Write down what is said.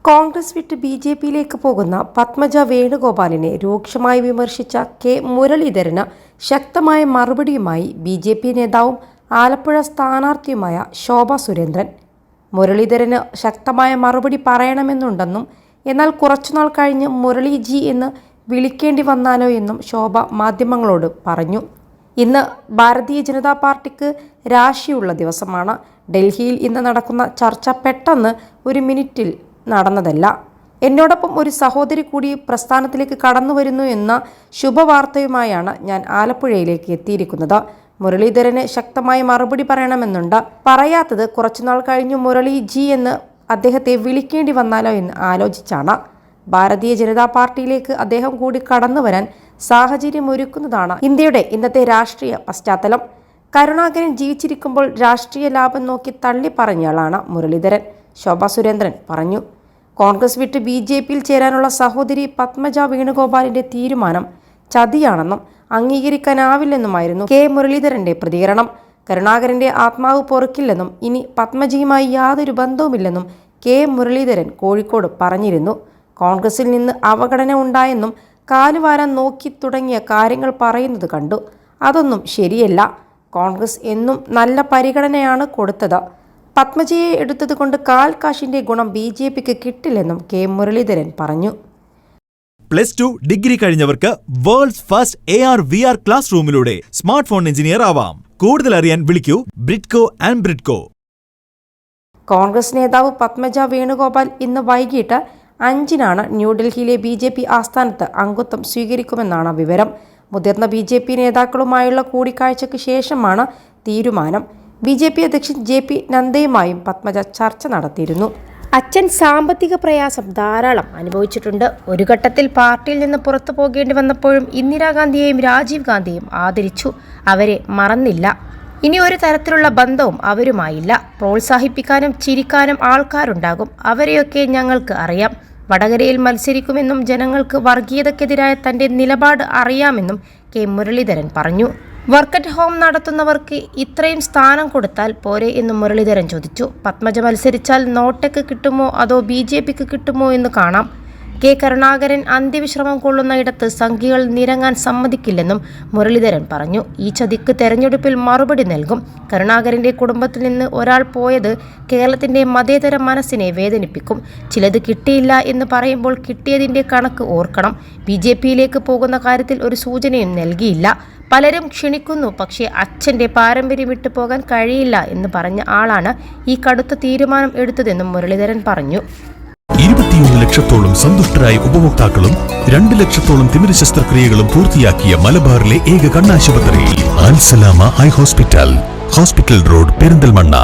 കോൺഗ്രസ് വിട്ട് ബി.ജെ.പിയിലേക്ക് പോകുന്ന പത്മജ വേണുഗോപാലിനെ രൂക്ഷമായി വിമർശിച്ച കെ മുരളീധരന് ശക്തമായ മറുപടിയുമായി ബി.ജെ.പി നേതാവും ആലപ്പുഴ സ്ഥാനാർത്ഥിയുമായ ശോഭ സുരേന്ദ്രൻ. മുരളീധരന് ശക്തമായ മറുപടി പറയണമെന്നുണ്ടെന്നും എന്നാൽ കുറച്ചുനാൾ കഴിഞ്ഞ് മുരളീജി എന്ന് വിളിക്കേണ്ടി വന്നാലോ എന്നും ശോഭ മാധ്യമങ്ങളോട് പറഞ്ഞു. ഇന്ന് ഭാരതീയ ജനതാ പാർട്ടിക്ക് രാശിയുള്ള ദിവസമാണ്. ഡൽഹിയിൽ ഇന്ന് നടക്കുന്ന ചർച്ച പെട്ടെന്ന് ഒരു മിനിറ്റിൽ നടന്നതല്ല. എന്നോടൊപ്പം ഒരു സഹോദരി കൂടി പ്രസ്ഥാനത്തിലേക്ക് കടന്നു വരുന്നു എന്ന ശുഭവാർത്തയുമായാണ് ഞാൻ ആലപ്പുഴയിലേക്ക് എത്തിയിരിക്കുന്നത്. മുരളീധരന് ശക്തമായ മറുപടി പറയണമെന്നുണ്ട്. പറയാത്തത് കുറച്ചുനാൾ കഴിഞ്ഞു മുരളീജി എന്ന് അദ്ദേഹത്തെ വിളിക്കേണ്ടി വന്നാലോ എന്ന് ആലോചിച്ചാണ്. ഭാരതീയ ജനതാ പാർട്ടിയിലേക്ക് അദ്ദേഹം കൂടി കടന്നു വരാൻ സാഹചര്യമൊരുക്കുന്നതാണ് ഇന്ത്യയുടെ ഇന്നത്തെ രാഷ്ട്രീയ പശ്ചാത്തലം. കരുണാകരൻ ജീവിച്ചിരിക്കുമ്പോൾ രാഷ്ട്രീയ ലാഭം നോക്കി തള്ളി പറഞ്ഞയാളാണ് മുരളീധരൻ, ശോഭ സുരേന്ദ്രൻ പറഞ്ഞു. കോൺഗ്രസ് വിട്ട് ബി.ജെ.പിയിൽ ചേരാനുള്ള സഹോദരി പത്മജ വേണുഗോപാലിന്റെ തീരുമാനം ചതിയാണെന്നും അംഗീകരിക്കാനാവില്ലെന്നുമായിരുന്നു കെ മുരളീധരന്റെ പ്രതികരണം. കരുണാകരന്റെ ആത്മാവ് പൊറുക്കില്ലെന്നും ഇനി പത്മജയുമായി യാതൊരു ബന്ധവുമില്ലെന്നും കെ മുരളീധരൻ കോഴിക്കോട് പറഞ്ഞിരുന്നു. കോൺഗ്രസിൽ നിന്ന് അവഗണന ഉണ്ടായെന്നും കാലുവാരാൻ നോക്കി തുടങ്ങിയ കാര്യങ്ങൾ പറയുന്നത് കണ്ടു. അതൊന്നും ശരിയല്ല. കോൺഗ്രസ് എന്നും നല്ല പരിഗണനയാണ് കൊടുത്തത്. പത്മജയെ എടുത്തത് കൊണ്ട് കാൽ കാശിന്റെ ഗുണം ബി.ജെ.പിക്ക് കിട്ടില്ലെന്നും കെ മുരളീധരൻ പറഞ്ഞു. +2 ഡിഗ്രി കഴിഞ്ഞവർക്ക് വേൾഡ്സ് ഫസ്റ്റ് AR/VR ക്ലാസ് റൂമിലൂടെ സ്മാർട്ട് ഫോൺ എഞ്ചിനീയർ ആവാം. കൂടുതൽ അറിയാൻ വിളിക്കൂ ബ്രിഡ്കോ ആൻഡ് ബ്രിഡ്കോ. കോൺഗ്രസ് നേതാവ് പത്മജ വേണുഗോപാൽ ഇന്ന് വൈകിട്ട് 5-നാണ് ന്യൂഡൽഹിയിലെ ബി.ജെ.പി ആസ്ഥാനത്ത് അംഗത്വം സ്വീകരിക്കുമെന്നാണ് വിവരം. മുതിർന്ന ബി.ജെ.പി നേതാക്കളുമായുള്ള കൂടിക്കാഴ്ചയ്ക്ക് ശേഷമാണ് തീരുമാനം. ബി.ജെ.പി അധ്യക്ഷൻ JP നദ്ദയുമായും പത്മജ ചർച്ച നടത്തിയിരുന്നു. അച്ഛൻ സാമ്പത്തിക പ്രയാസം ധാരാളം അനുഭവിച്ചിട്ടുണ്ട്. ഒരു ഘട്ടത്തിൽ പാർട്ടിയിൽ നിന്ന് പുറത്തു പോകേണ്ടി വന്നപ്പോഴും ഇന്ദിരാഗാന്ധിയെയും രാജീവ് ഗാന്ധിയെയും ആദരിച്ചു. അവരെ മറന്നില്ല. ഇനി ഒരു തരത്തിലുള്ള ബന്ധവും അവരുമായില്ല. പ്രോത്സാഹിപ്പിക്കാനും ചിരിക്കാനും ആൾക്കാരുണ്ടാകും. അവരെയൊക്കെ ഞങ്ങൾക്ക് അറിയാം. വടകരയിൽ മത്സരിക്കുമെന്നും ജനങ്ങൾക്ക് വർഗീയതയ്ക്കെതിരായ തന്റെ നിലപാട് അറിയാമെന്നും കെ മുരളീധരൻ പറഞ്ഞു. വർക്ക് അറ്റ് ഹോം നടത്തുന്നവർക്ക് ഇത്രയും സ്ഥാനം കൊടുത്താൽ പോരെ എന്ന് മുരളീധരൻ ചോദിച്ചു. പത്മജ മത്സരിച്ചാൽ നോട്ടയ്ക്ക് കിട്ടുമോ അതോ ബി.ജെ.പിക്ക് കിട്ടുമോ എന്ന് കാണാം. കെ കരുണാകരൻ അന്ത്യവിശ്രമം കൊള്ളുന്ന ഇടത്ത് സംഘികൾ നിരങ്ങാൻ സമ്മതിക്കില്ലെന്നും മുരളീധരൻ പറഞ്ഞു. ഈ ചതിക്ക് തെരഞ്ഞെടുപ്പിൽ മറുപടി നൽകും. കരുണാകരന്റെ കുടുംബത്തിൽ നിന്ന് ഒരാൾ പോയത് കേരളത്തിന്റെ മതേതര മനസ്സിനെ വേദനിപ്പിക്കും. ചിലത് കിട്ടിയില്ല എന്ന് പറയുമ്പോൾ കിട്ടിയതിന്റെ കണക്ക് ഓർക്കണം. ബി.ജെ.പിയിലേക്ക് പോകുന്ന കാര്യത്തിൽ ഒരു സൂചനയും നൽകിയില്ല. പലരും ക്ഷണിക്കുന്നു, പക്ഷേ അച്ഛൻ്റെ പാരമ്പര്യം വിട്ടു പോകാൻ കഴിയില്ല എന്ന് പറഞ്ഞ ആളാണ് ഈ കടുത്ത തീരുമാനം എടുത്തതെന്നും മുരളീധരൻ പറഞ്ഞു. 21 ലക്ഷത്തോളം സന്തുഷ്ടരായ ഉപഭോക്താക്കളും 2 ലക്ഷത്തോളം തിമിര ശസ്ത്രക്രിയകളും പൂർത്തിയാക്കിയ മലബാറിലെ ഏക കണ്ണാശുപത്രി അൽ സലാമ ഹൈ ഹോസ്പിറ്റൽ റോഡ് പെരിന്തൽമണ്ണ.